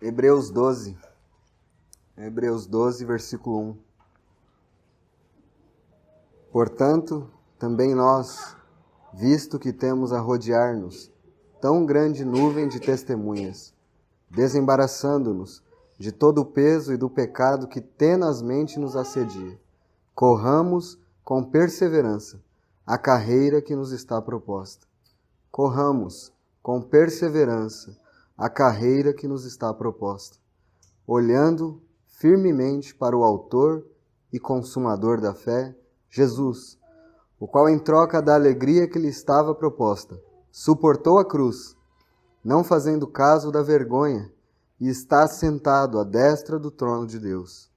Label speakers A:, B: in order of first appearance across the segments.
A: Hebreus 12, versículo 1. Portanto, também nós, visto que temos a rodear-nos tão grande nuvem de testemunhas, desembaraçando-nos de todo o peso e do pecado que tenazmente nos assedia, corramos com perseverança a carreira que nos está proposta. Corramos com perseverança a carreira que nos está proposta, olhando firmemente para o autor e consumador da fé, Jesus, o qual, em troca da alegria que lhe estava proposta, suportou a cruz, não fazendo caso da vergonha, e está sentado à destra do trono de Deus.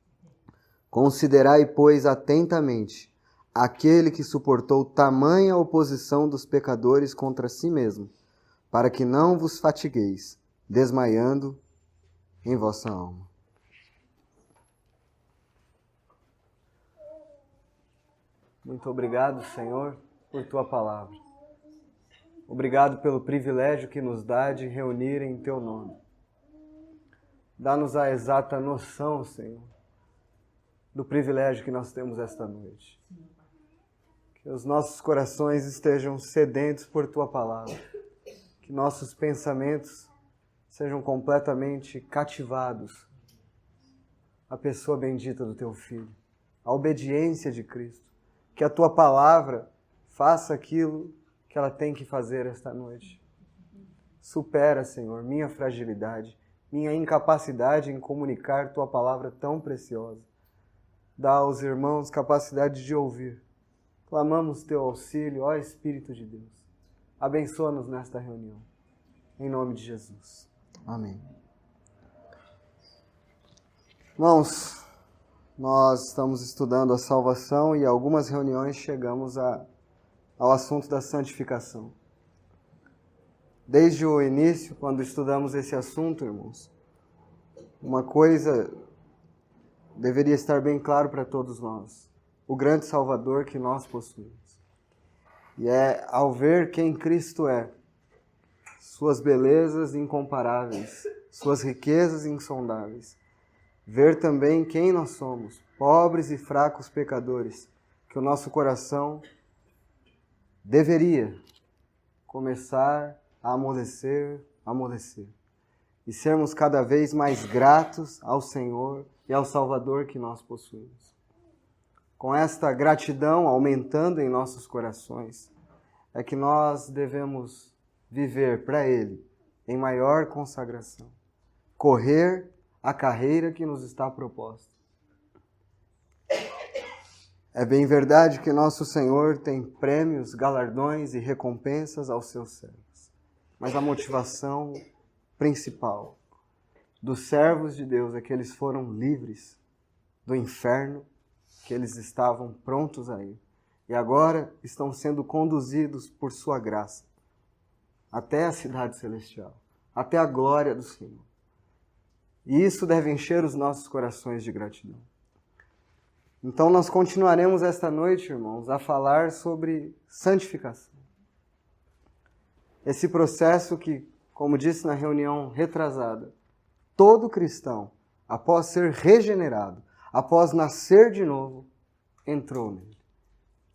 A: Considerai, pois, atentamente aquele que suportou tamanha oposição dos pecadores contra si mesmo, para que não vos fatigueis, desmaiando em vossa alma. Muito obrigado, Senhor, por Tua palavra. Obrigado pelo privilégio que nos dá de reunir em Teu nome. Dá-nos a exata noção, Senhor, do privilégio que nós temos esta noite. Que os nossos corações estejam sedentos por Tua palavra. Que nossos pensamentos sejam completamente cativados à pessoa bendita do Teu Filho, à obediência de Cristo. Que a Tua palavra faça aquilo que ela tem que fazer esta noite. Supera, Senhor, minha fragilidade, minha incapacidade em comunicar Tua palavra tão preciosa. Dá aos irmãos capacidade de ouvir. Clamamos Teu auxílio, ó Espírito de Deus. Abençoa-nos nesta reunião. Em nome de Jesus. Amém. Irmãos, nós estamos estudando a salvação e em algumas reuniões chegamos ao assunto da santificação. Desde o início, quando estudamos esse assunto, irmãos, uma coisa deveria estar bem claro para todos nós: o grande Salvador que nós possuímos. E é ao ver quem Cristo é, suas belezas incomparáveis, suas riquezas insondáveis, ver também quem nós somos, pobres e fracos pecadores, que o nosso coração deveria começar a amolecer, e sermos cada vez mais gratos ao Senhor e ao Salvador que nós possuímos. Com esta gratidão aumentando em nossos corações, é que nós devemos viver para Ele em maior consagração, correr a carreira que nos está proposta. É bem verdade que nosso Senhor tem prêmios, galardões e recompensas aos seus servos. Mas a motivação principal dos servos de Deus é que eles foram livres do inferno que eles estavam prontos a ir. E agora estão sendo conduzidos por sua graça até a cidade celestial, até a glória do Senhor. E isso deve encher os nossos corações de gratidão. Então nós continuaremos esta noite, irmãos, a falar sobre santificação. Esse processo que, como disse na reunião retrasada, todo cristão, após ser regenerado, após nascer de novo, entrou nele.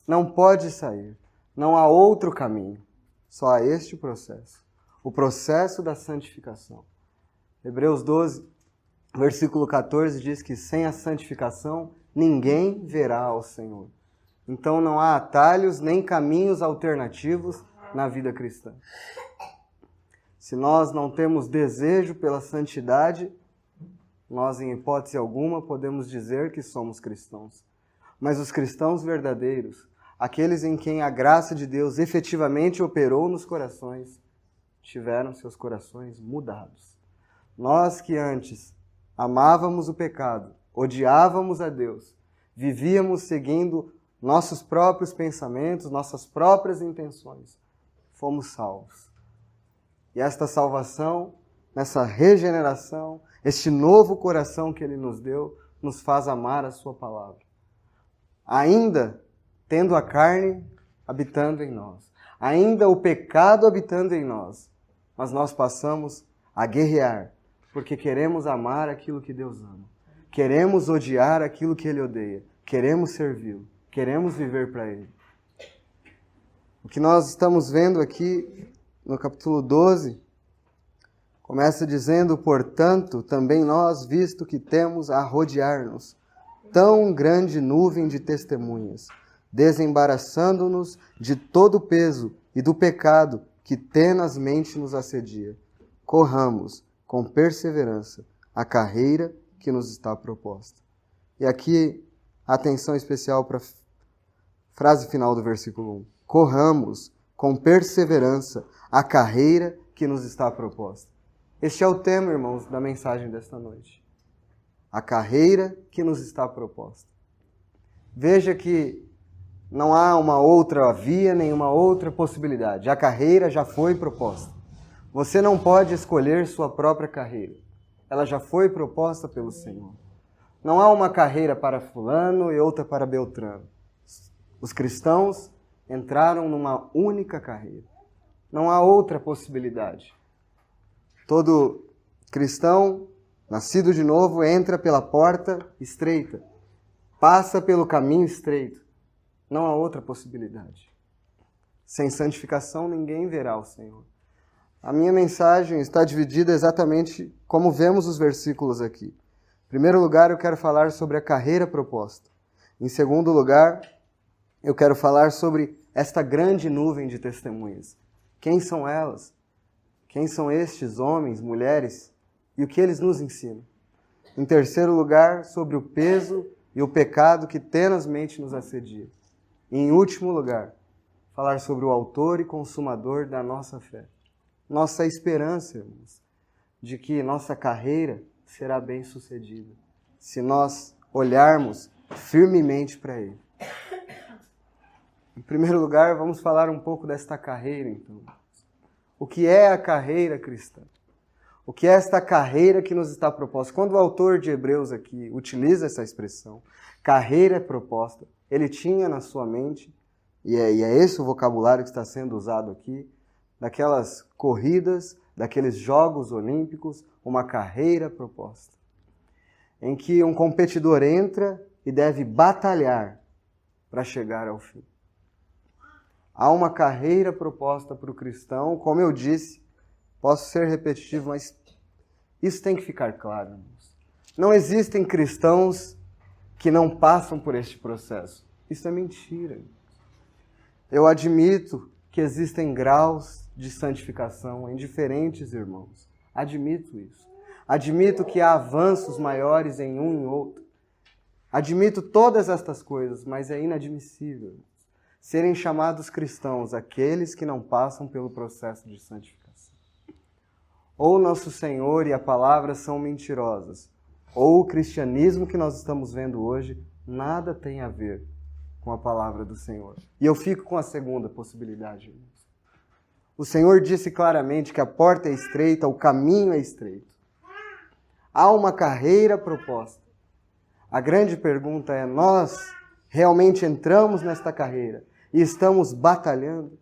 A: Não pode sair, não há outro caminho, só há este processo, o processo da santificação. Hebreus 12, versículo 14 diz que sem a santificação ninguém verá ao Senhor. Então não há atalhos nem caminhos alternativos na vida cristã. Se nós não temos desejo pela santidade, nós, em hipótese alguma, podemos dizer que somos cristãos. Mas os cristãos verdadeiros, aqueles em quem a graça de Deus efetivamente operou nos corações, tiveram seus corações mudados. Nós que antes amávamos o pecado, odiávamos a Deus, vivíamos seguindo nossos próprios pensamentos, nossas próprias intenções, fomos salvos. E esta salvação, nessa regeneração, este novo coração que Ele nos deu, nos faz amar a Sua palavra. Ainda tendo a carne habitando em nós, ainda o pecado habitando em nós, mas nós passamos a guerrear porque queremos amar aquilo que Deus ama. Queremos odiar aquilo que Ele odeia. Queremos servi-lo. Queremos viver para Ele. O que nós estamos vendo aqui no capítulo 12, começa dizendo, portanto, também nós, visto que temos a rodear-nos tão grande nuvem de testemunhas, desembaraçando-nos de todo o peso e do pecado que tenazmente nos assedia, corramos com perseverança a carreira que nos está proposta. E aqui, atenção especial para a frase final do versículo 1. Corramos com perseverança a carreira que nos está proposta. Este é o tema, irmãos, da mensagem desta noite. A carreira que nos está proposta. Veja que não há uma outra via, nenhuma outra possibilidade. A carreira já foi proposta. Você não pode escolher sua própria carreira. Ela já foi proposta pelo Senhor. Não há uma carreira para fulano e outra para Beltrano. Os cristãos entraram numa única carreira. Não há outra possibilidade. Todo cristão, nascido de novo, entra pela porta estreita. Passa pelo caminho estreito. Não há outra possibilidade. Sem santificação, ninguém verá o Senhor. A minha mensagem está dividida exatamente como vemos os versículos aqui. Em primeiro lugar, eu quero falar sobre a carreira proposta. Em segundo lugar, eu quero falar sobre esta grande nuvem de testemunhas. Quem são elas? Quem são estes homens, mulheres? E o que eles nos ensinam? Em terceiro lugar, sobre o peso e o pecado que tenazmente nos assedia. E em último lugar, falar sobre o autor e consumador da nossa fé. Nossa esperança, irmãos, de que nossa carreira será bem sucedida, se nós olharmos firmemente para Ele. Em primeiro lugar, vamos falar um pouco desta carreira, então. O que é a carreira cristã? O que é esta carreira que nos está proposta? Quando o autor de Hebreus aqui utiliza essa expressão, carreira proposta, ele tinha na sua mente, e é esse o vocabulário que está sendo usado aqui, daquelas corridas, daqueles Jogos Olímpicos, uma carreira proposta, em que um competidor entra e deve batalhar para chegar ao fim. Há uma carreira proposta para o cristão, como eu disse, posso ser repetitivo, mas isso tem que ficar claro, irmãos. Não existem cristãos que não passam por este processo. Isso é mentira. Eu admito que existem graus de santificação em diferentes irmãos. Admito isso. Admito que há avanços maiores em um e em outro. Admito todas estas coisas, mas é inadmissível serem chamados cristãos aqueles que não passam pelo processo de santificação. Ou nosso Senhor e a palavra são mentirosas, ou o cristianismo que nós estamos vendo hoje nada tem a ver com a palavra do Senhor. E eu fico com a segunda possibilidade. O Senhor disse claramente que a porta é estreita, o caminho é estreito. Há uma carreira proposta. A grande pergunta é, nós realmente entramos nesta carreira e estamos batalhando?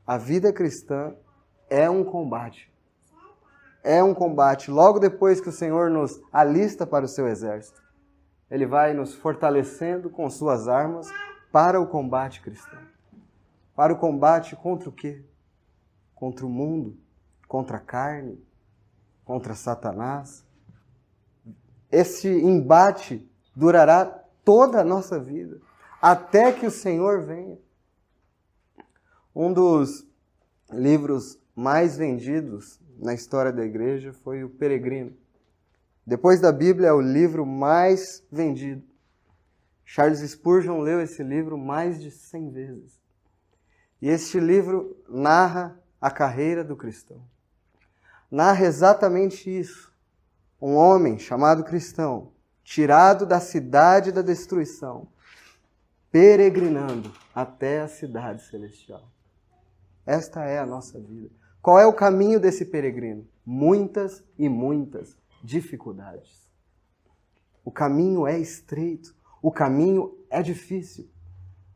A: A vida cristã é um combate. É um combate. Logo depois que o Senhor nos alista para o seu exército, Ele vai nos fortalecendo com suas armas para o combate cristão. Para o combate contra o quê? Contra o mundo, contra a carne, contra Satanás. Esse embate durará toda a nossa vida, até que o Senhor venha. Um dos livros mais vendidos na história da igreja foi O Peregrino. Depois da Bíblia, é o livro mais vendido. Charles Spurgeon leu esse livro mais de 100 vezes. E este livro narra a carreira do cristão. Narra exatamente isso. Um homem chamado cristão, tirado da cidade da destruição, peregrinando até a cidade celestial. Esta é a nossa vida. Qual é o caminho desse peregrino? Muitas e muitas dificuldades. O caminho é estreito, o caminho é difícil.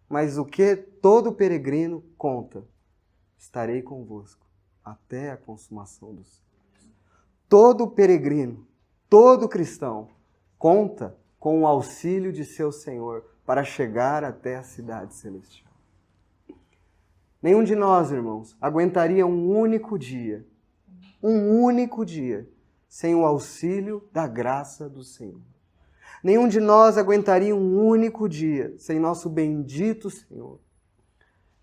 A: Mas o que todo peregrino conta? Estarei convosco até a consumação dos séculos. Todo peregrino, todo cristão, conta com o auxílio de seu Senhor para chegar até a cidade celestial. Nenhum de nós, irmãos, aguentaria um único dia, sem o auxílio da graça do Senhor. Nenhum de nós aguentaria um único dia sem nosso bendito Senhor,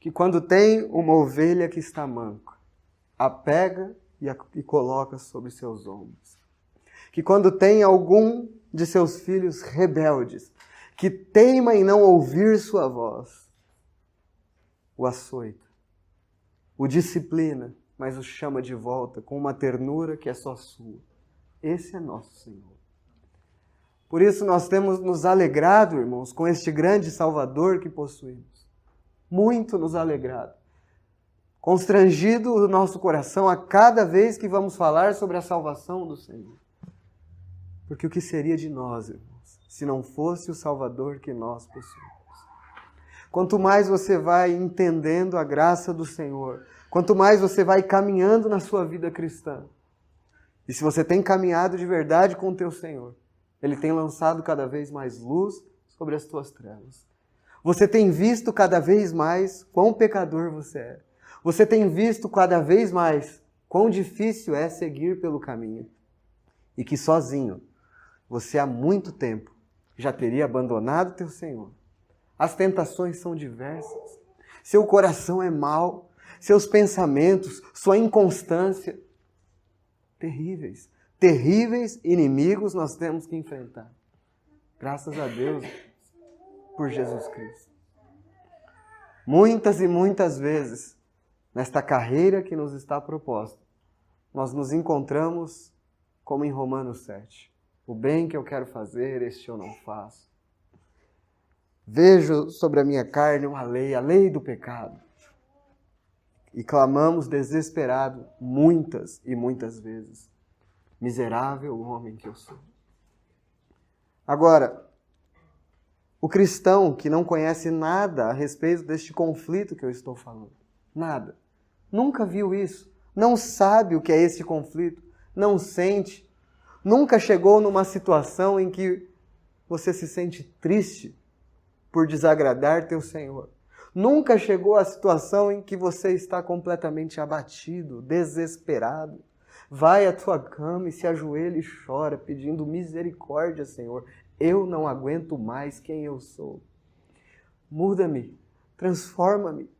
A: que quando tem uma ovelha que está manca, a pega e coloca sobre seus ombros. Que quando tem algum de seus filhos rebeldes, que teima em não ouvir sua voz, o açoita, o disciplina, mas o chama de volta com uma ternura que é só sua. Esse é nosso Senhor. Por isso nós temos nos alegrado, irmãos, com este grande Salvador que possuímos. Muito nos alegrado. Constrangido o nosso coração a cada vez que vamos falar sobre a salvação do Senhor. Porque o que seria de nós, irmãos, se não fosse o Salvador que nós possuímos? Quanto mais você vai entendendo a graça do Senhor, quanto mais você vai caminhando na sua vida cristã, e se você tem caminhado de verdade com o teu Senhor, Ele tem lançado cada vez mais luz sobre as tuas trevas. Você tem visto cada vez mais quão pecador você é. Você tem visto cada vez mais quão difícil é seguir pelo caminho. E que sozinho, você há muito tempo já teria abandonado teu Senhor. As tentações são diversas. Seu coração é mau. Seus pensamentos, sua inconstância. Terríveis. Terríveis inimigos nós temos que enfrentar. Graças a Deus por Jesus Cristo. Muitas e muitas vezes, nesta carreira que nos está proposta, nós nos encontramos como em Romanos 7. O bem que eu quero fazer, este eu não faço. Vejo sobre a minha carne uma lei, a lei do pecado. E clamamos desesperado muitas e muitas vezes. Miserável homem que eu sou. Agora, o cristão que não conhece nada a respeito deste conflito que eu estou falando, nada, nunca viu isso, não sabe o que é este conflito, não sente, nunca chegou numa situação em que você se sente triste por desagradar teu Senhor. Nunca chegou à situação em que você está completamente abatido, desesperado. Vai à tua cama e se ajoelha e chora, pedindo misericórdia, Senhor. Eu não aguento mais quem eu sou. Muda-me, transforma-me.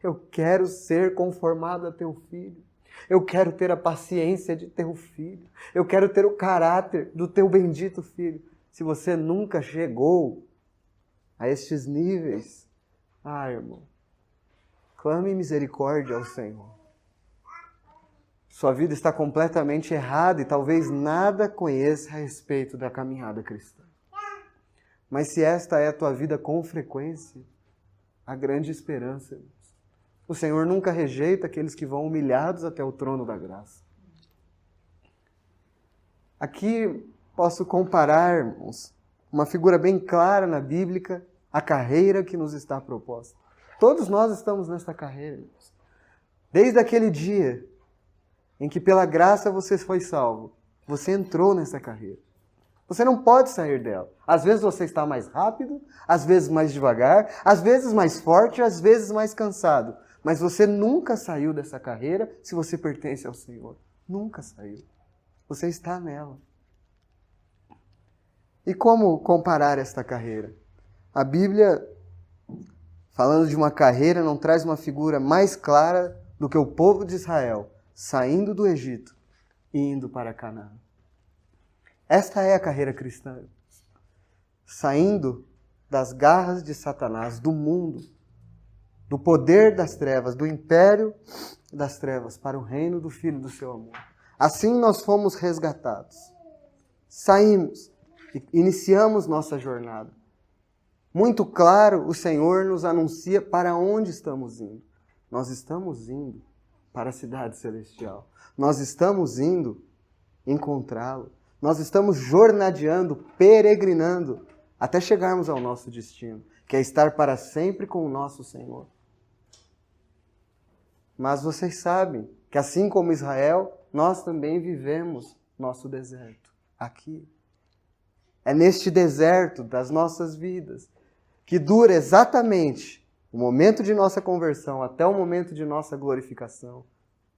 A: Eu quero ser conformado a teu Filho. Eu quero ter a paciência de teu Filho. Eu quero ter o caráter do teu bendito Filho. Se você nunca chegou a estes níveis, irmão, clame misericórdia ao Senhor. Sua vida está completamente errada e talvez nada conheça a respeito da caminhada cristã. Mas se esta é a tua vida com frequência, há grande esperança, irmãos. O Senhor nunca rejeita aqueles que vão humilhados até o trono da graça. Aqui posso comparar, irmãos, uma figura bem clara na Bíblia, a carreira que nos está proposta. Todos nós estamos nesta carreira, irmãos. Desde aquele dia em que pela graça você foi salvo, você entrou nessa carreira. Você não pode sair dela. Às vezes você está mais rápido, às vezes mais devagar, às vezes mais forte, às vezes mais cansado. Mas você nunca saiu dessa carreira se você pertence ao Senhor. Nunca saiu. Você está nela. E como comparar esta carreira? A Bíblia, falando de uma carreira, não traz uma figura mais clara do que o povo de Israel saindo do Egito e indo para Canaã. Esta é a carreira cristã. Saindo das garras de Satanás, do mundo, do poder das trevas, do império das trevas, para o reino do Filho do seu amor. Assim nós fomos resgatados. Saímos e iniciamos nossa jornada. Muito claro, o Senhor nos anuncia para onde estamos indo. Nós estamos indo para a cidade celestial. Nós estamos indo encontrá-lo. Nós estamos jornadeando, peregrinando, até chegarmos ao nosso destino, que é estar para sempre com o nosso Senhor. Mas vocês sabem que assim como Israel, nós também vivemos nosso deserto aqui. É neste deserto das nossas vidas, que dura exatamente o momento de nossa conversão até o momento de nossa glorificação.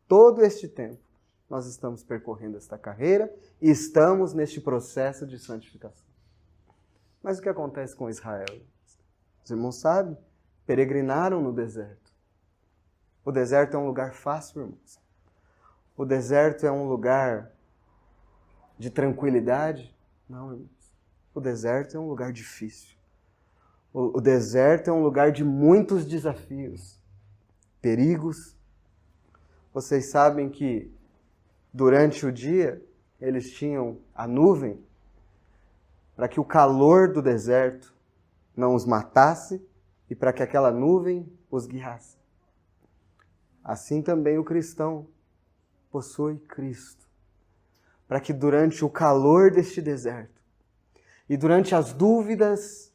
A: Todo este tempo, nós estamos percorrendo esta carreira e estamos neste processo de santificação. Mas o que acontece com Israel? Os irmãos sabem, peregrinaram no deserto. O deserto é um lugar fácil, irmãos. O deserto é um lugar de tranquilidade? Não, irmãos. O deserto é um lugar difícil. O deserto é um lugar de muitos desafios, perigos. Vocês sabem que durante o dia eles tinham a nuvem para que o calor do deserto não os matasse e para que aquela nuvem os guiasse. Assim também o cristão possui Cristo, para que durante o calor deste deserto e durante as dúvidas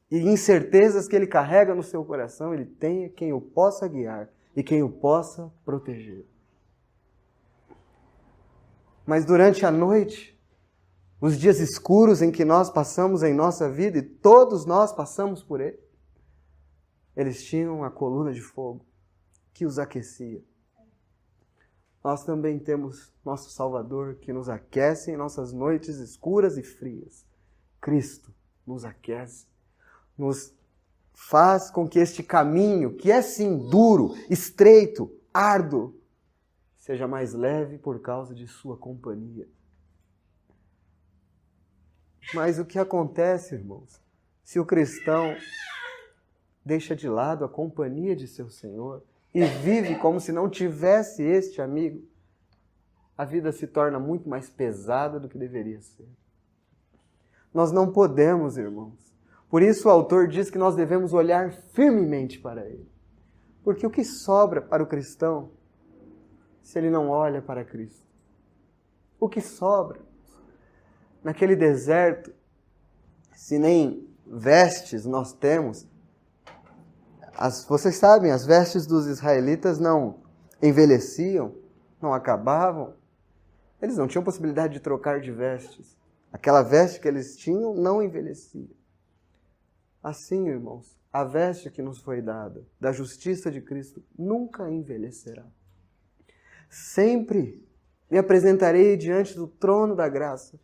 A: e incertezas que ele carrega no seu coração, ele tenha quem o possa guiar e quem o possa proteger. Mas durante a noite, os dias escuros em que nós passamos em nossa vida, e todos nós passamos por ele, eles tinham a coluna de fogo que os aquecia. Nós também temos nosso Salvador que nos aquece em nossas noites escuras e frias. Cristo nos aquece, nos faz com que este caminho, que é sim duro, estreito, árduo, seja mais leve por causa de sua companhia. Mas o que acontece, irmãos, se o cristão deixa de lado a companhia de seu Senhor e vive como se não tivesse este amigo, a vida se torna muito mais pesada do que deveria ser. Nós não podemos, irmãos. Por isso o autor diz que nós devemos olhar firmemente para ele. Porque o que sobra para o cristão se ele não olha para Cristo? O que sobra? Naquele deserto, se nem vestes nós temos, vocês sabem, as vestes dos israelitas não envelheciam, não acabavam. Eles não tinham possibilidade de trocar de vestes. Aquela veste que eles tinham não envelhecia. Assim, irmãos, a veste que nos foi dada, da justiça de Cristo, nunca envelhecerá. Sempre me apresentarei diante do trono da graça,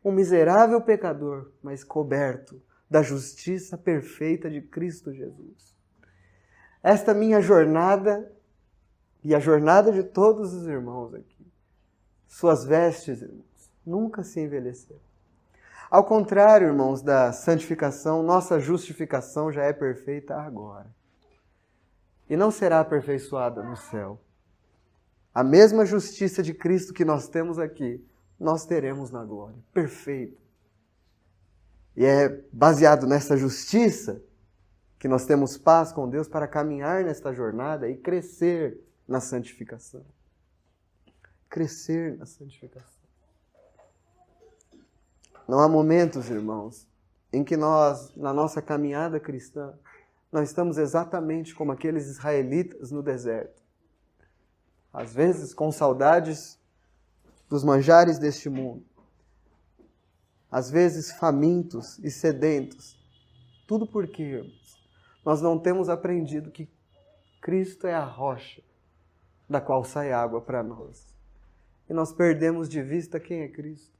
A: um miserável pecador, mas coberto da justiça perfeita de Cristo Jesus. Esta minha jornada e a jornada de todos os irmãos aqui, suas vestes, irmãos, nunca se envelheceram. Ao contrário, irmãos, da santificação, nossa justificação já é perfeita agora. E não será aperfeiçoada no céu. A mesma justiça de Cristo que nós temos aqui, nós teremos na glória, perfeita. E é baseado nessa justiça que nós temos paz com Deus para caminhar nesta jornada e crescer na santificação. Crescer na santificação. Não há momentos, irmãos, em que nós, na nossa caminhada cristã, nós estamos exatamente como aqueles israelitas no deserto. Às vezes com saudades dos manjares deste mundo. Às vezes famintos e sedentos. Tudo porque, irmãos, nós não temos aprendido que Cristo é a rocha da qual sai água para nós. E nós perdemos de vista quem é Cristo.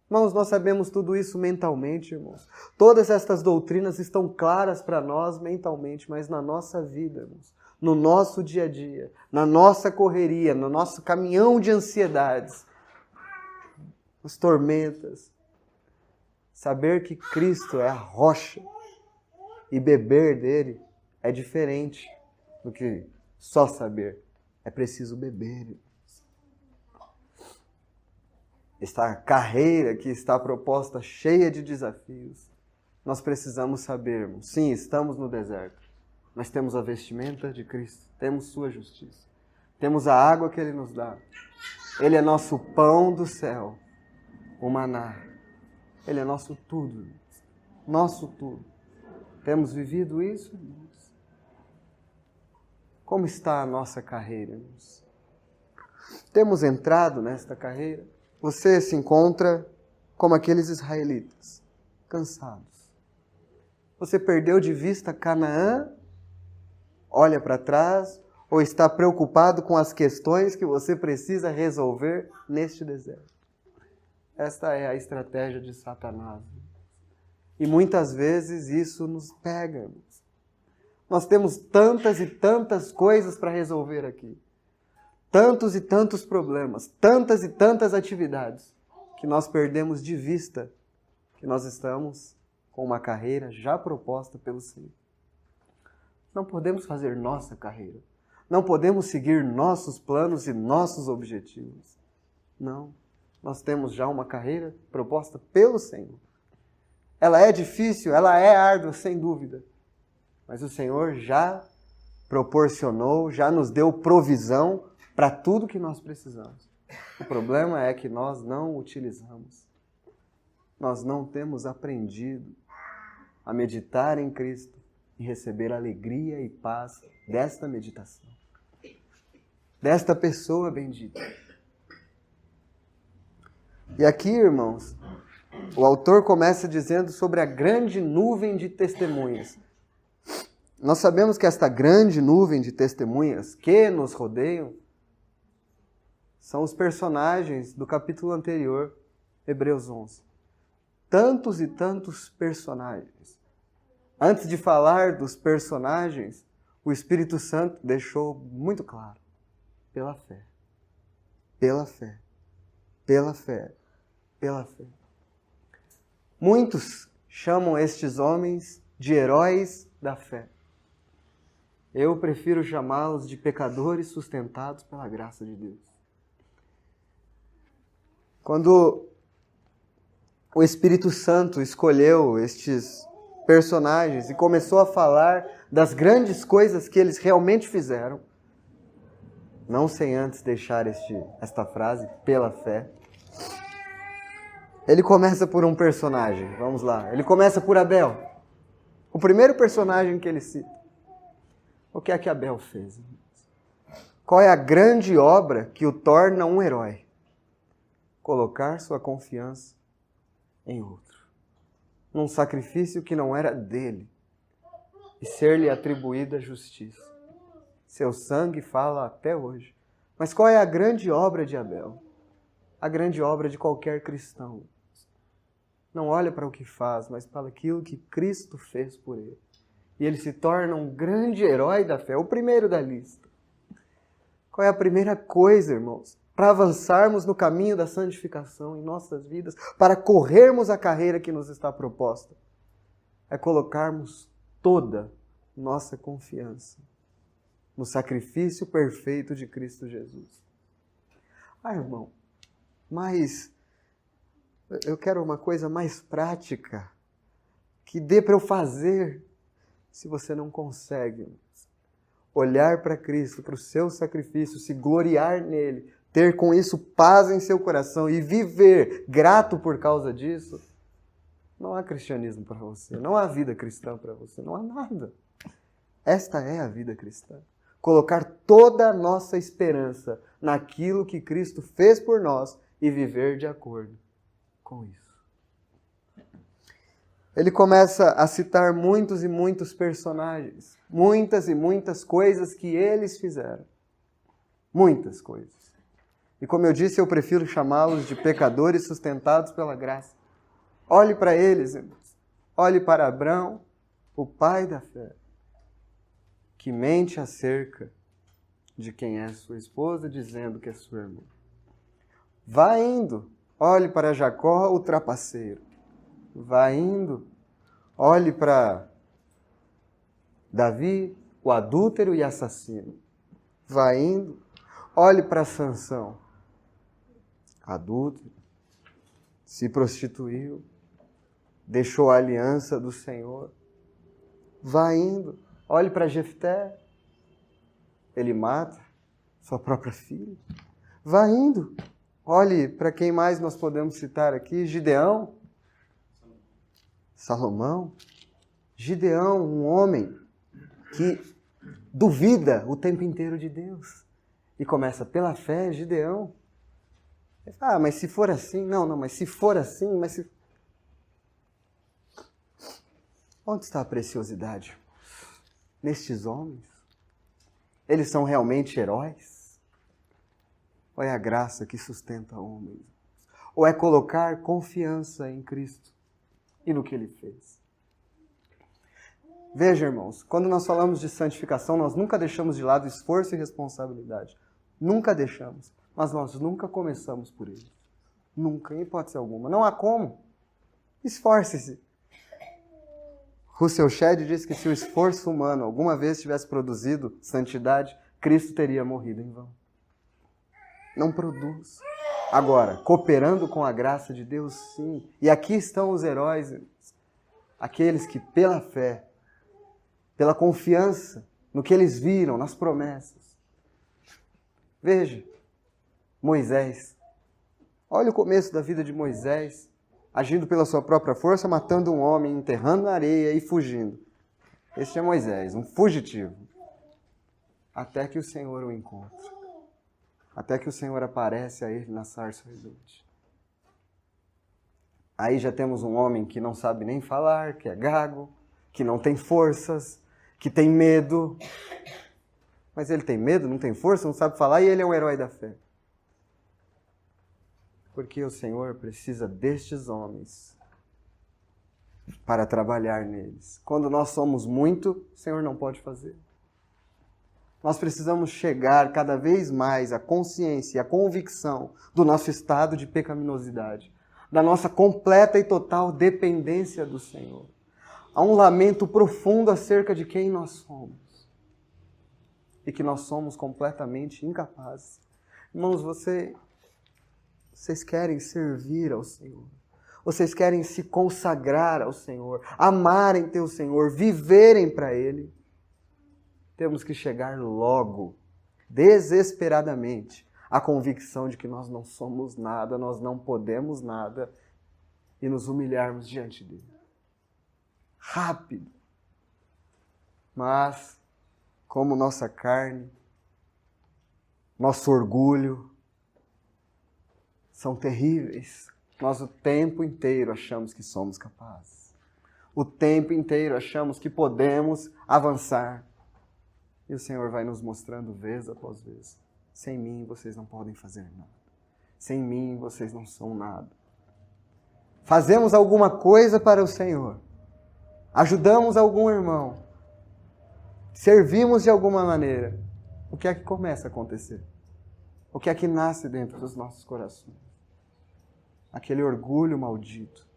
A: Irmãos, nós sabemos tudo isso mentalmente, irmãos. Todas estas doutrinas estão claras para nós mentalmente, mas na nossa vida, irmãos, no nosso dia a dia, na nossa correria, no nosso caminhão de ansiedades, as tormentas, saber que Cristo é a rocha e beber dele é diferente do que só saber. É preciso beber. Esta carreira que está proposta cheia de desafios, nós precisamos saber, irmãos, sim, estamos no deserto, mas temos a vestimenta de Cristo, temos sua justiça, temos a água que Ele nos dá. Ele é nosso pão do céu, o maná. Ele é nosso tudo, irmãos, nosso tudo. Temos vivido isso, irmãos? Como está a nossa carreira, irmãos? temos entrado nesta carreira, você se encontra como aqueles israelitas, cansados. Você perdeu de vista Canaã, olha para trás, ou está preocupado com as questões que você precisa resolver neste deserto. Esta é a estratégia de Satanás. E muitas vezes isso nos pega. Nós temos tantas e tantas coisas para resolver aqui. Tantos e tantos problemas, tantas e tantas atividades, que nós perdemos de vista que nós estamos com uma carreira já proposta pelo Senhor. Não podemos fazer nossa carreira. Não podemos seguir nossos planos e nossos objetivos. Não. Nós temos já uma carreira proposta pelo Senhor. Ela é difícil, ela é árdua, sem dúvida. Mas o Senhor já proporcionou, já nos deu provisão para tudo que nós precisamos. O problema é que nós não utilizamos. Nós não temos aprendido a meditar em Cristo e receber alegria e paz desta meditação. Desta pessoa bendita. E aqui, irmãos, o autor começa dizendo sobre a grande nuvem de testemunhas. Nós sabemos que esta grande nuvem de testemunhas que nos rodeiam são os personagens do capítulo anterior, Hebreus 11. Tantos e tantos personagens. Antes de falar dos personagens, o Espírito Santo deixou muito claro. Pela fé. Pela fé. Pela fé. Pela fé. Muitos chamam estes homens de heróis da fé. Eu prefiro chamá-los de pecadores sustentados pela graça de Deus. Quando o Espírito Santo escolheu estes personagens e começou a falar das grandes coisas que eles realmente fizeram, não sem antes deixar esta frase, pela fé, ele começa por um personagem, vamos lá, ele começa por Abel, o primeiro personagem que ele cita. O que é que Abel fez? Qual é a grande obra que o torna um herói? Colocar sua confiança em outro, num sacrifício que não era dele, e ser-lhe atribuída justiça. Seu sangue fala até hoje. Mas qual é a grande obra de Abel? A grande obra de qualquer cristão. Não olha para o que faz, mas para aquilo que Cristo fez por ele. E ele se torna um grande herói da fé, o primeiro da lista. Qual é a primeira coisa, irmãos, para avançarmos no caminho da santificação em nossas vidas, para corrermos a carreira que nos está proposta? É colocarmos toda nossa confiança no sacrifício perfeito de Cristo Jesus. Irmão, mas eu quero uma coisa mais prática, que dê para eu fazer. Se você não consegue olhar para Cristo, para o seu sacrifício, se gloriar nele, ter com isso paz em seu coração e viver grato por causa disso, não há cristianismo para você, não há vida cristã para você, não há nada. Esta é a vida cristã. Colocar toda a nossa esperança naquilo que Cristo fez por nós e viver de acordo com isso. Ele começa a citar muitos e muitos personagens, muitas e muitas coisas que eles fizeram. Muitas coisas. E como eu disse, eu prefiro chamá-los de pecadores sustentados pela graça. Olhe para eles, irmãos. Olhe para Abraão, o pai da fé, que mente acerca de quem é sua esposa, dizendo que é sua irmã. Vá indo. Olhe para Jacó, o trapaceiro. Vá indo. Olhe para Davi, o adúltero e assassino. Vá indo. Olhe para Sansão, adúltero, se prostituiu, deixou a aliança do Senhor. Vá indo. Olhe para Jefté, ele mata sua própria filha. Vá indo. Olhe para quem mais nós podemos citar aqui, Gideão, Salomão. Gideão, um homem que duvida o tempo inteiro de Deus. E começa pela fé, Gideão. Ah, mas se for assim, não, mas se for assim, Onde está a preciosidade? Nestes homens? Eles são realmente heróis? Ou é a graça que sustenta homens? Ou é colocar confiança em Cristo e no que Ele fez? Veja, irmãos, quando nós falamos de santificação, nós nunca deixamos de lado esforço e responsabilidade. Nunca deixamos. Mas nós nunca começamos por ele. Nunca, em hipótese alguma. Não há como. Esforce-se. Russell Shedd diz que se o esforço humano alguma vez tivesse produzido santidade, Cristo teria morrido em vão. Não produz. Agora, cooperando com a graça de Deus, sim. E aqui estão os heróis, aqueles que pela fé, pela confiança no que eles viram, nas promessas. Veja, Moisés. Olha o começo da vida de Moisés, agindo pela sua própria força, matando um homem, enterrando na areia e fugindo. Este é Moisés, um fugitivo. Até que o Senhor o encontra. Até que o Senhor aparece a ele na sarça ardente. Aí já temos um homem que não sabe nem falar, que é gago, que não tem forças, que tem medo. Mas ele tem medo, não tem força, não sabe falar e ele é um herói da fé. Porque o Senhor precisa destes homens para trabalhar neles. Quando nós somos muito, o Senhor não pode fazer. Nós precisamos chegar cada vez mais à consciência e à convicção do nosso estado de pecaminosidade, da nossa completa e total dependência do Senhor. Há um lamento profundo acerca de quem nós somos e que nós somos completamente incapazes. Irmãos, vocês querem servir ao Senhor. Vocês querem se consagrar ao Senhor, amarem teu Senhor, viverem para Ele. Temos que chegar logo, desesperadamente, à convicção de que nós não somos nada, nós não podemos nada e nos humilharmos diante dele. Rápido. Mas, como nossa carne, nosso orgulho, são terríveis. Nós o tempo inteiro achamos que somos capazes. O tempo inteiro achamos que podemos avançar. E o Senhor vai nos mostrando vez após vez. Sem mim vocês não podem fazer nada. Sem mim vocês não são nada. Fazemos alguma coisa para o Senhor. Ajudamos algum irmão. Servimos de alguma maneira. O que é que começa a acontecer? O que é que nasce dentro dos nossos corações? Aquele orgulho maldito.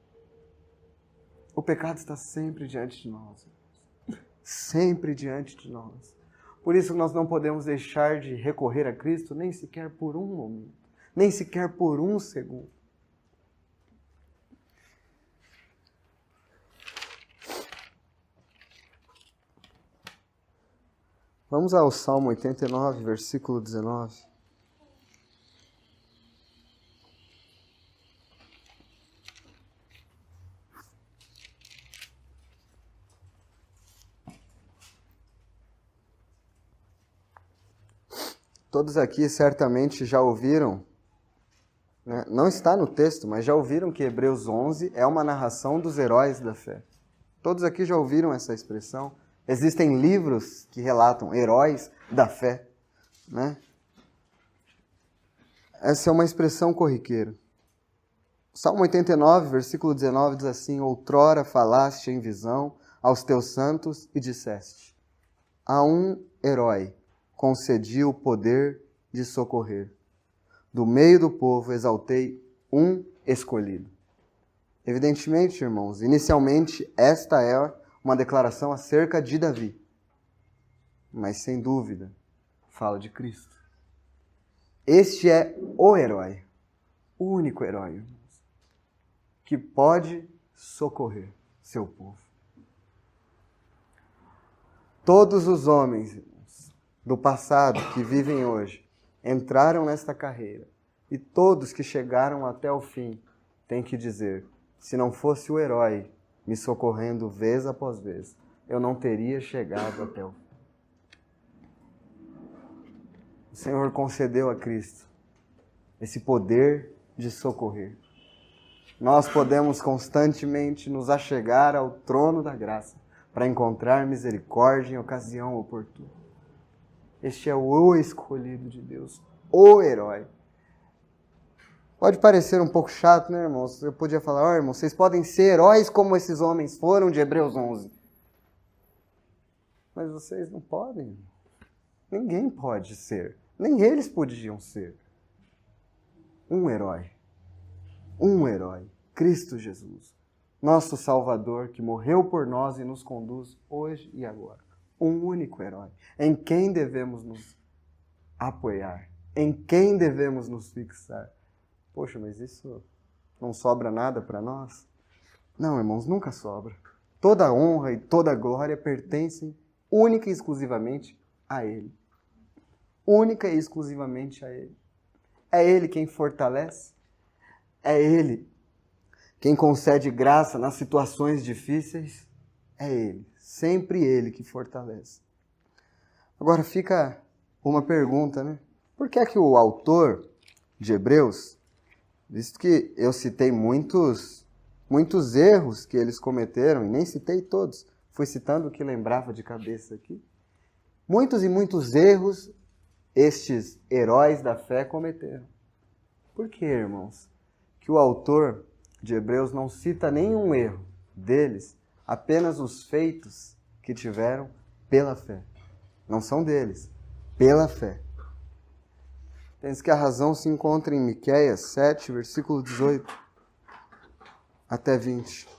A: O pecado está sempre diante de nós. Sempre diante de nós. Por isso nós não podemos deixar de recorrer a Cristo nem sequer por um momento. Nem sequer por um segundo. Vamos ao Salmo 89, versículo 19. Todos aqui certamente já ouviram, né? Não está no texto, mas já ouviram que Hebreus 11 é uma narração dos heróis da fé. Todos aqui já ouviram essa expressão. Existem livros que relatam heróis da fé, né? Essa é uma expressão corriqueira. Salmo 89, versículo 19 diz assim: outrora falaste em visão aos teus santos e disseste: a um herói concedi o poder de socorrer. Do meio do povo exaltei um escolhido. Evidentemente, irmãos, inicialmente esta é uma declaração acerca de Davi. Mas, sem dúvida, fala de Cristo. Este é o herói, o único herói, irmãos, que pode socorrer seu povo. Todos os homens do passado que vivem hoje entraram nesta carreira e todos que chegaram até o fim têm que dizer: se não fosse o herói me socorrendo vez após vez, eu não teria chegado até o fim. o Senhor concedeu a Cristo esse poder de socorrer. Nós podemos constantemente nos achegar ao trono da graça para encontrar misericórdia em ocasião oportuna. Este é o escolhido de Deus, o herói. Pode parecer um pouco chato, né, irmãos? Eu podia falar, irmãos, vocês podem ser heróis como esses homens foram de Hebreus 11. Mas vocês não podem. Ninguém pode ser. Nem eles podiam ser. Um herói. Um herói. Cristo Jesus. Nosso Salvador que morreu por nós e nos conduz hoje e agora. Um único herói. Em quem devemos nos apoiar. Em quem devemos nos fixar. Poxa, mas isso não sobra nada para nós? Não, irmãos, nunca sobra. Toda a honra e toda a glória pertencem única e exclusivamente a Ele. Única e exclusivamente a Ele. É Ele quem fortalece. É Ele quem concede graça nas situações difíceis. É Ele. Sempre Ele que fortalece. Agora fica uma pergunta, né? Por que é que o autor de Hebreus, visto que eu citei muitos erros que eles cometeram, e nem citei todos, fui citando o que lembrava de cabeça aqui. Muitos e muitos erros estes heróis da fé cometeram. Por que, irmãos, que o autor de Hebreus não cita nenhum erro deles, apenas os feitos que tiveram pela fé? Não são deles, pela fé. Penso que a razão se encontra em Miqueias 7, versículo 18 até 20.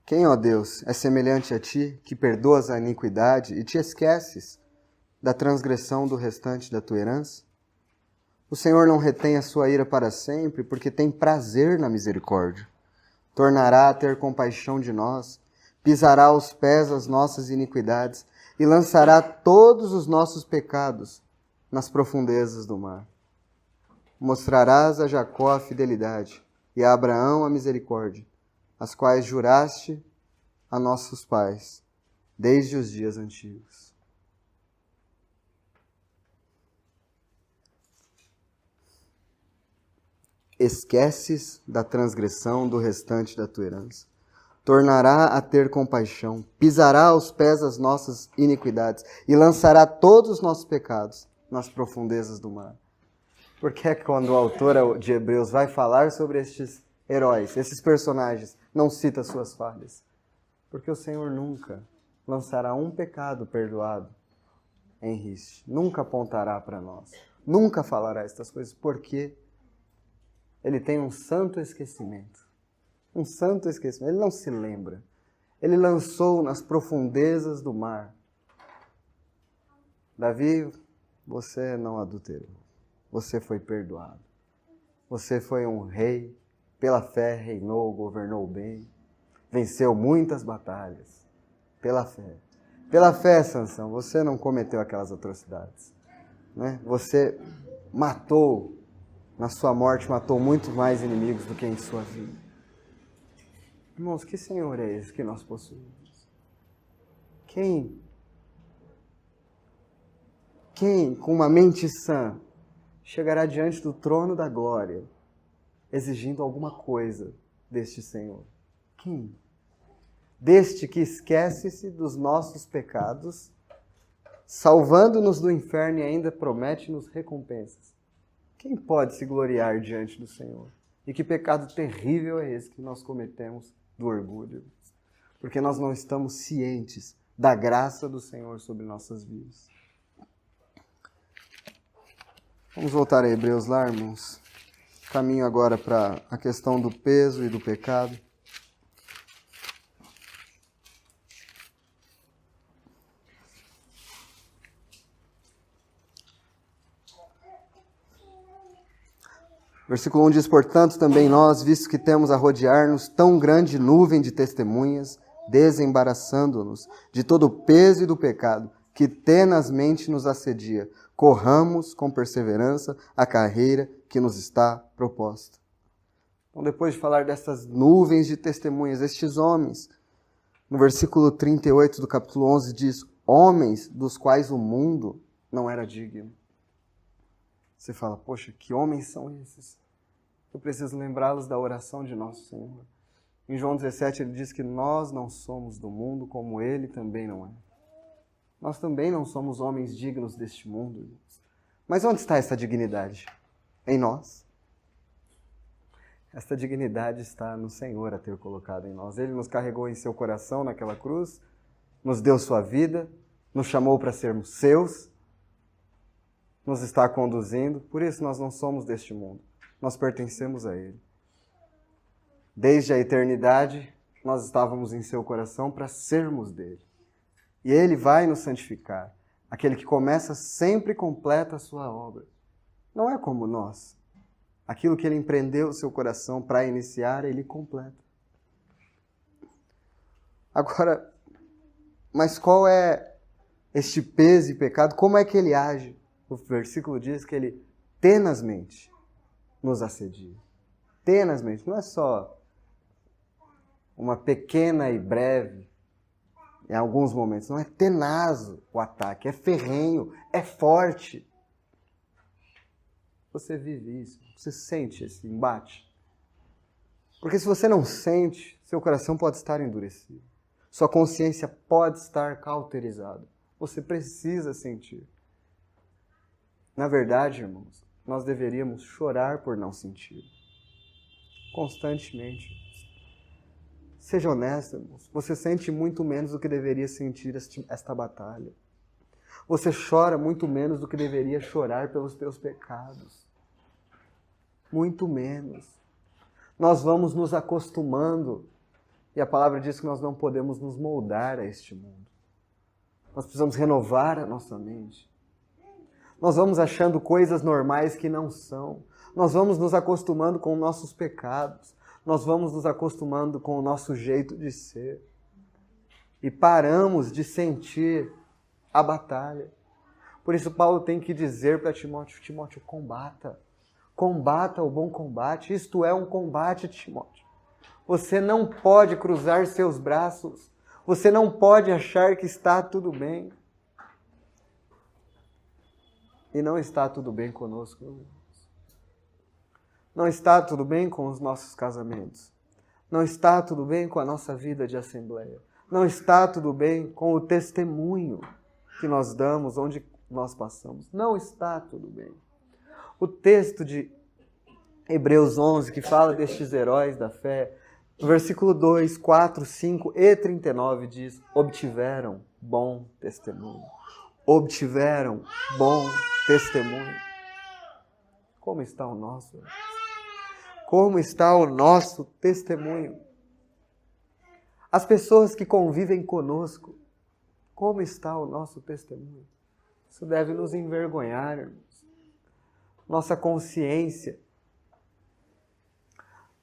A: Quem, ó Deus, é semelhante a ti, que perdoas a iniquidade e te esqueces da transgressão do restante da tua herança? O Senhor não retém a sua ira para sempre, porque tem prazer na misericórdia. Tornará a ter compaixão de nós, pisará aos pés as nossas iniquidades e lançará todos os nossos pecados nas profundezas do mar. Mostrarás a Jacó a fidelidade e a Abraão a misericórdia, as quais juraste a nossos pais, desde os dias antigos. Esqueces da transgressão do restante da tua herança. Tornará a ter compaixão, pisará aos pés as nossas iniquidades e lançará todos os nossos pecados nas profundezas do mar. Porque é que quando o autor de Hebreus vai falar sobre estes heróis, esses personagens, não cita suas falhas? Porque o Senhor nunca lançará um pecado perdoado em riste. Nunca apontará para nós. Nunca falará estas coisas, porque Ele tem um santo esquecimento. Um santo esquecimento. Ele não se lembra. Ele lançou nas profundezas do mar. Davi, você não adulterou. Você foi perdoado. Você foi um rei. Pela fé reinou, governou bem. Venceu muitas batalhas. Pela fé. Pela fé, Sansão, você não cometeu aquelas atrocidades. Né? Você matou, na sua morte, matou muito mais inimigos do que em sua vida. Irmãos, que Senhor é esse que nós possuímos? Quem, com uma mente sã, chegará diante do trono da glória, exigindo alguma coisa deste Senhor? Quem? Deste que esquece-se dos nossos pecados, salvando-nos do inferno e ainda promete-nos recompensas. Quem pode se gloriar diante do Senhor? E que pecado terrível é esse que nós cometemos do orgulho? Porque nós não estamos cientes da graça do Senhor sobre nossas vidas. Vamos voltar a Hebreus lá, irmãos. Caminho agora para a questão do peso e do pecado. Versículo 1 diz: portanto, também nós, visto que temos a rodear-nos tão grande nuvem de testemunhas, desembaraçando-nos de todo o peso e do pecado, que tenazmente nos assedia, corramos com perseverança a carreira que nos está proposta. Então, depois de falar dessas nuvens de testemunhas, estes homens, no versículo 38 do capítulo 11 diz: homens dos quais o mundo não era digno. Você fala, poxa, que homens são esses? Eu preciso lembrá-los da oração de nosso Senhor. Em João 17 ele diz que nós não somos do mundo como ele também não é. Nós também não somos homens dignos deste mundo. Mas onde está essa dignidade? Em nós. Esta dignidade está no Senhor a ter colocado em nós. Ele nos carregou em seu coração naquela cruz, nos deu sua vida, nos chamou para sermos seus, nos está conduzindo. Por isso nós não somos deste mundo. Nós pertencemos a Ele. Desde a eternidade, nós estávamos em seu coração para sermos dele. E Ele vai nos santificar. Aquele que começa sempre completa a sua obra. Não é como nós. Aquilo que Ele empreendeu o seu coração para iniciar, Ele completa. Agora, mas qual é este peso e pecado? Como é que Ele age? O versículo diz que Ele tenazmente nos assedia. Tenazmente. Não é só uma pequena e breve, em alguns momentos. Não é tenaz o ataque, é ferrenho, é forte. Você vive isso, você sente esse embate. Porque se você não sente, seu coração pode estar endurecido. Sua consciência pode estar cauterizada. Você precisa sentir. Na verdade, irmãos, nós deveríamos chorar por não sentir. Constantemente. Seja honesto, irmãos. Você sente muito menos do que deveria sentir esta batalha. Você chora muito menos do que deveria chorar pelos teus pecados. Muito menos. Nós vamos nos acostumando. E a palavra diz que nós não podemos nos moldar a este mundo. Nós precisamos renovar a nossa mente. Nós vamos achando coisas normais que não são. Nós vamos nos acostumando com nossos pecados. Nós vamos nos acostumando com o nosso jeito de ser. E paramos de sentir a batalha. Por isso Paulo tem que dizer para Timóteo: Timóteo, combata. Combata o bom combate. Isto é um combate, Timóteo. Você não pode cruzar seus braços. Você não pode achar que está tudo bem. E não está tudo bem conosco. Não está tudo bem com os nossos casamentos. Não está tudo bem com a nossa vida de assembleia. Não está tudo bem com o testemunho que nós damos, onde nós passamos. Não está tudo bem. O texto de Hebreus 11, que fala destes heróis da fé, no versículo 2, 4, 5 e 39 diz: obtiveram bom testemunho. Obtiveram bom testemunho. Como está o nosso? Como está o nosso testemunho? As pessoas que convivem conosco, como está o nosso testemunho? Isso deve nos envergonhar, irmãos. Nossa consciência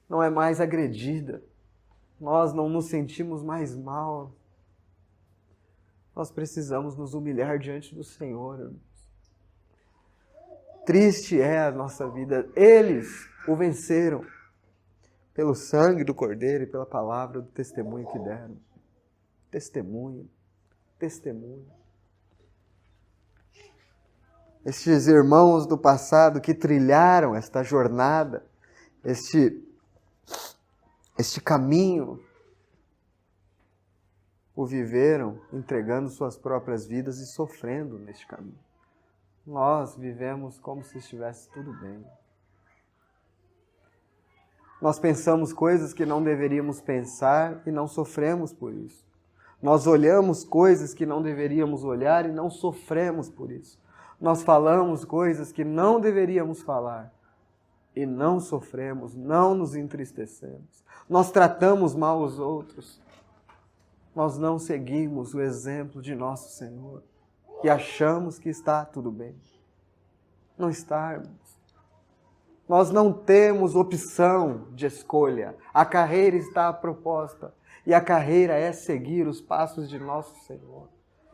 A: não é mais agredida. Nós não nos sentimos mais mal. Nós precisamos nos humilhar diante do Senhor, irmãos. Triste é a nossa vida. Eles o venceram pelo sangue do Cordeiro e pela palavra do testemunho que deram. Testemunho. Testemunho. Estes irmãos do passado que trilharam esta jornada, este caminho, o viveram entregando suas próprias vidas e sofrendo neste caminho. Nós vivemos como se estivesse tudo bem. Nós pensamos coisas que não deveríamos pensar e não sofremos por isso. Nós olhamos coisas que não deveríamos olhar e não sofremos por isso. Nós falamos coisas que não deveríamos falar e não sofremos, não nos entristecemos. Nós tratamos mal os outros. Nós não seguimos o exemplo de nosso Senhor e achamos que está tudo bem. Não está, irmãos. Nós não temos opção de escolha. A carreira está proposta. E a carreira é seguir os passos de nosso Senhor.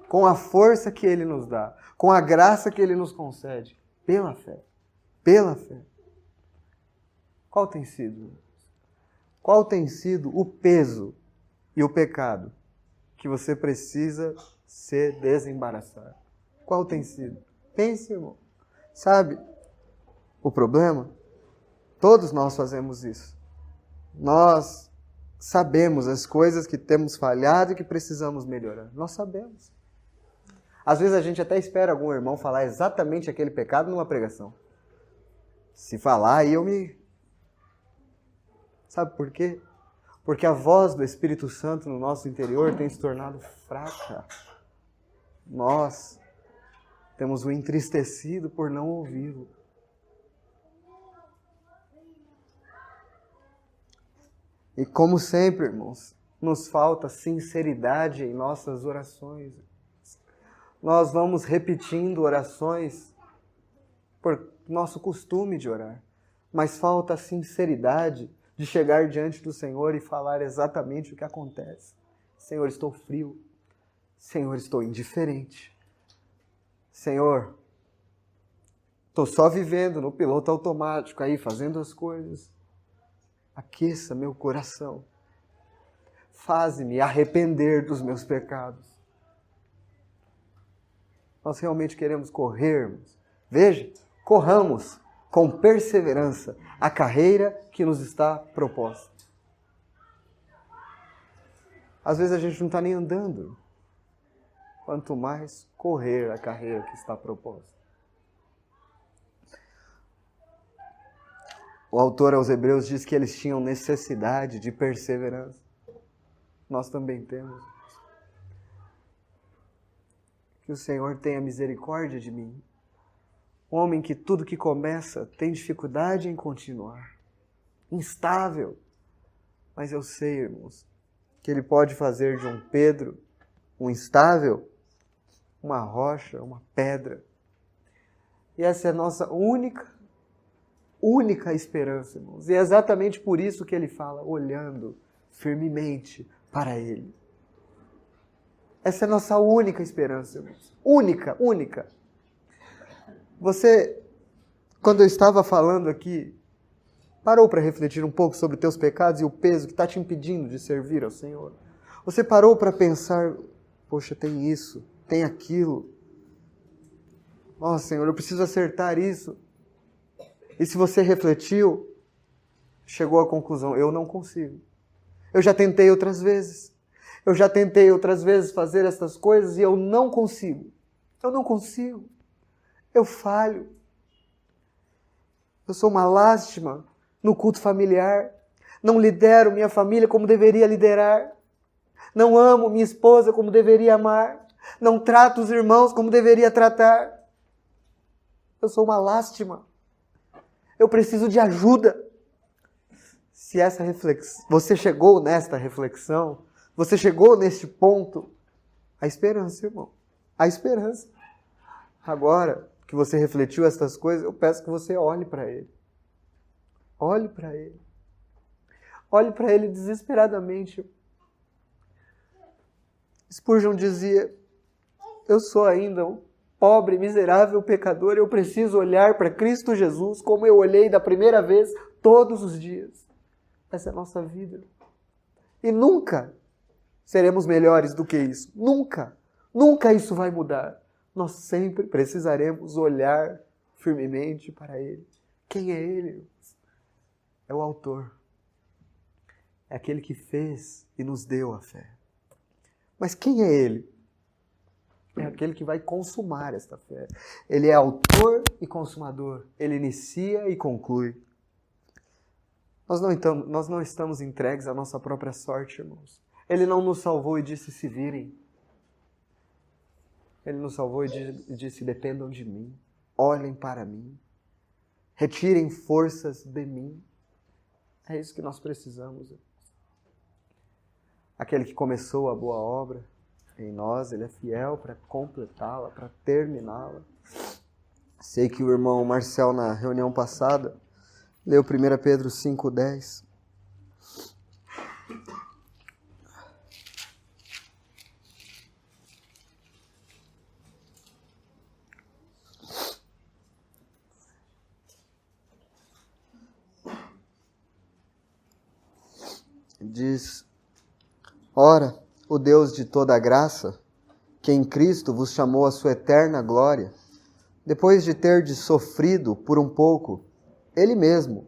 A: Com a força que Ele nos dá. Com a graça que Ele nos concede. Pela fé. Pela fé. Qual tem sido? Qual tem sido o peso e o pecado que você precisa se desembaraçar? Qual tem sido? Pense, irmão. Sabe o problema? Todos nós fazemos isso. Nós sabemos as coisas que temos falhado e que precisamos melhorar. Nós sabemos. Às vezes a gente até espera algum irmão falar exatamente aquele pecado numa pregação. Se falar, aí eu me... Sabe por quê? Porque a voz do Espírito Santo no nosso interior tem se tornado fraca. Nós temos o entristecido por não ouvi-lo. E como sempre, irmãos, nos falta sinceridade em nossas orações. Nós vamos repetindo orações por nosso costume de orar. Mas falta sinceridade de chegar diante do Senhor e falar exatamente o que acontece. Senhor, estou frio. Senhor, estou indiferente. Senhor, estou só vivendo no piloto automático aí, fazendo as coisas. Aqueça meu coração. Faze-me arrepender dos meus pecados. Nós realmente queremos corrermos. Veja, corramos com perseverança a carreira que nos está proposta. Às vezes a gente não está nem andando. Quanto mais correr a carreira que está proposta. O autor aos Hebreus diz que eles tinham necessidade de perseverança. Nós também temos. Que o Senhor tenha misericórdia de mim. Um homem que tudo que começa tem dificuldade em continuar. Instável. Mas eu sei, irmãos, que Ele pode fazer de um Pedro, um instável, uma rocha, uma pedra. E essa é a nossa única esperança, irmãos. E é exatamente por isso que Ele fala, olhando firmemente para Ele. Essa é a nossa única esperança, irmãos. Única. Você, quando eu estava falando aqui, parou para refletir um pouco sobre teus pecados e o peso que está te impedindo de servir ao Senhor? Você parou para pensar, poxa, tem isso, tem aquilo. Ó, Senhor, eu preciso acertar isso. E se você refletiu, chegou à conclusão, eu não consigo. Eu já tentei outras vezes. Fazer essas coisas e eu não consigo. Eu falho. Eu sou uma lástima no culto familiar. Não lidero minha família como deveria liderar. Não amo minha esposa como deveria amar. Não trato os irmãos como deveria tratar. Eu sou uma lástima. Eu preciso de ajuda. Se você chegou nesta reflexão, você chegou neste ponto, a esperança, irmão. A esperança. Agora que você refletiu estas coisas, eu peço que você olhe para Ele. Olhe para Ele. Olhe para Ele desesperadamente. Spurgeon dizia, eu sou ainda um pobre, miserável pecador, eu preciso olhar para Cristo Jesus como eu olhei da primeira vez todos os dias. Essa é a nossa vida. E nunca seremos melhores do que isso. Nunca isso vai mudar. Nós sempre precisaremos olhar firmemente para Ele. Quem é Ele? É o autor. É aquele que fez e nos deu a fé. Mas quem é Ele? É aquele que vai consumar esta fé. Ele é autor e consumador. Ele inicia e conclui. Nós não estamos entregues à nossa própria sorte, irmãos. Ele não nos salvou e disse, se virem. Ele nos salvou e disse, dependam de mim. Olhem para mim. Retirem forças de mim. É isso que nós precisamos, irmãos. Aquele que começou a boa obra em nós, Ele é fiel para completá-la, para terminá-la. Sei que o irmão Marcel, na reunião passada, Leu 1 Pedro 5:10. Diz: Ora, o Deus de toda a graça, que em Cristo vos chamou à sua eterna glória, depois de terdes sofrido por um pouco, Ele mesmo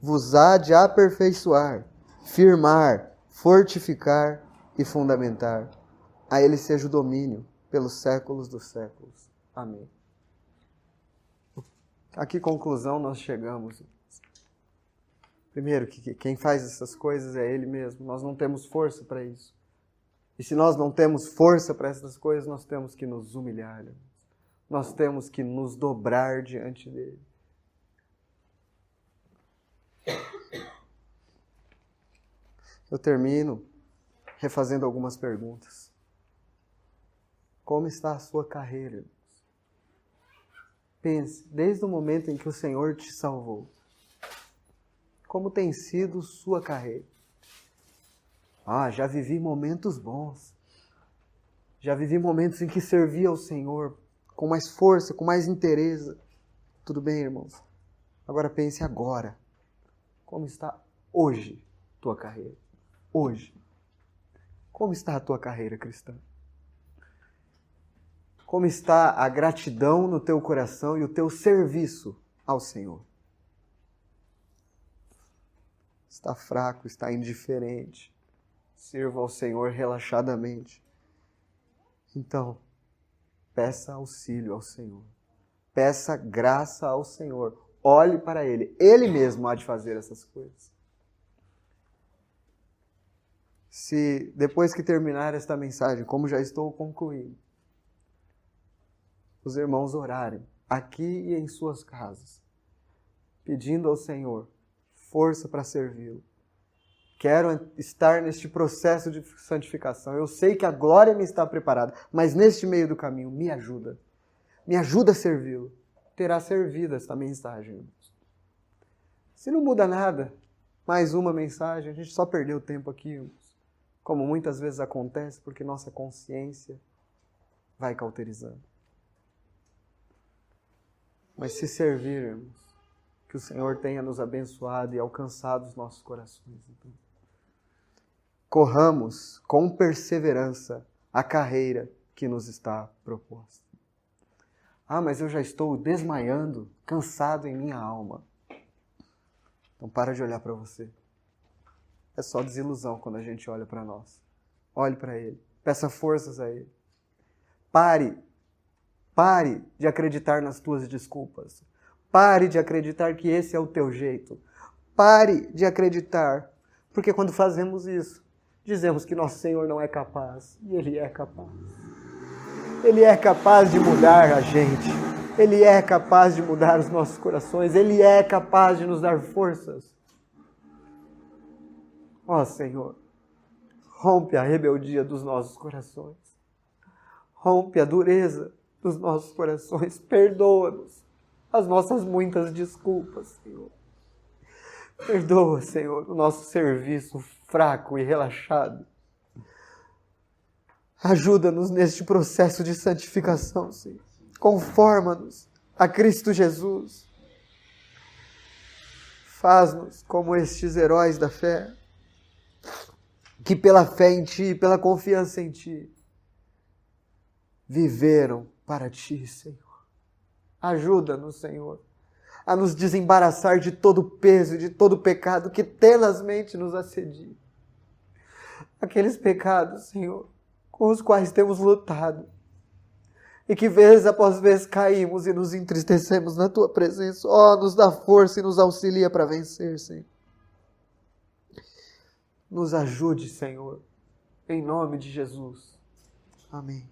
A: vos há de aperfeiçoar, firmar, fortificar e fundamentar. A Ele seja o domínio pelos séculos dos séculos. Amém. A que conclusão nós chegamos? Primeiro, que quem faz essas coisas é Ele mesmo. Nós não temos força para isso. E se nós não temos força para essas coisas, nós temos que nos humilhar. Nós temos que nos dobrar diante dEle. Eu termino refazendo algumas perguntas. Como está a sua carreira? Pense, desde o momento em que o Senhor te salvou, como tem sido sua carreira? Já vivi momentos bons. Já vivi momentos em que servi ao Senhor com mais força, com mais interesse. Tudo bem, irmãos? Agora pense agora. Como está hoje tua carreira? Hoje. Como está a tua carreira cristã? Como está a gratidão no teu coração e o teu serviço ao Senhor? Está fraco, está indiferente. Sirva ao Senhor relaxadamente. Então, peça auxílio ao Senhor. Peça graça ao Senhor. Olhe para Ele. Ele mesmo há de fazer essas coisas. Se depois que terminar esta mensagem, como já estou concluindo, os irmãos orarem aqui e em suas casas, pedindo ao Senhor força para servi-lo. Quero estar neste processo de santificação. Eu sei que a glória me está preparada, mas neste meio do caminho, me ajuda. Me ajuda a servi-lo. Terá servido esta mensagem, irmãos. Se não muda nada, mais uma mensagem, a gente só perdeu tempo aqui, irmãos. Como muitas vezes acontece, porque nossa consciência vai cauterizando. Mas se servirmos, que o Senhor tenha nos abençoado e alcançado os nossos corações. Então, corramos com perseverança a carreira que nos está proposta. Mas eu já estou desmaiando, cansado em minha alma. Então para de olhar para você. É só desilusão quando a gente olha para nós. Olhe para Ele. Peça forças a Ele. Pare de acreditar nas tuas desculpas. Pare de acreditar que esse é o teu jeito. Pare de acreditar. Porque quando fazemos isso, dizemos que nosso Senhor não é capaz. E Ele é capaz. Ele é capaz de mudar a gente. Ele é capaz de mudar os nossos corações. Ele é capaz de nos dar forças. Senhor, rompe a rebeldia dos nossos corações. Rompe a dureza dos nossos corações. Perdoa-nos as nossas muitas desculpas, Senhor. Perdoa, Senhor, o nosso serviço fraco e relaxado. Ajuda-nos neste processo de santificação, Senhor. Conforma-nos a Cristo Jesus. Faz-nos como estes heróis da fé, que pela fé em Ti, pela confiança em Ti, viveram para Ti, Senhor. Ajuda-nos, Senhor, a nos desembaraçar de todo o peso e de todo o pecado que tenazmente nos assedia. Aqueles pecados, Senhor, com os quais temos lutado e que vez após vez caímos e nos entristecemos na Tua presença. Nos dá força e nos auxilia para vencer, Senhor. Nos ajude, Senhor, em nome de Jesus. Amém.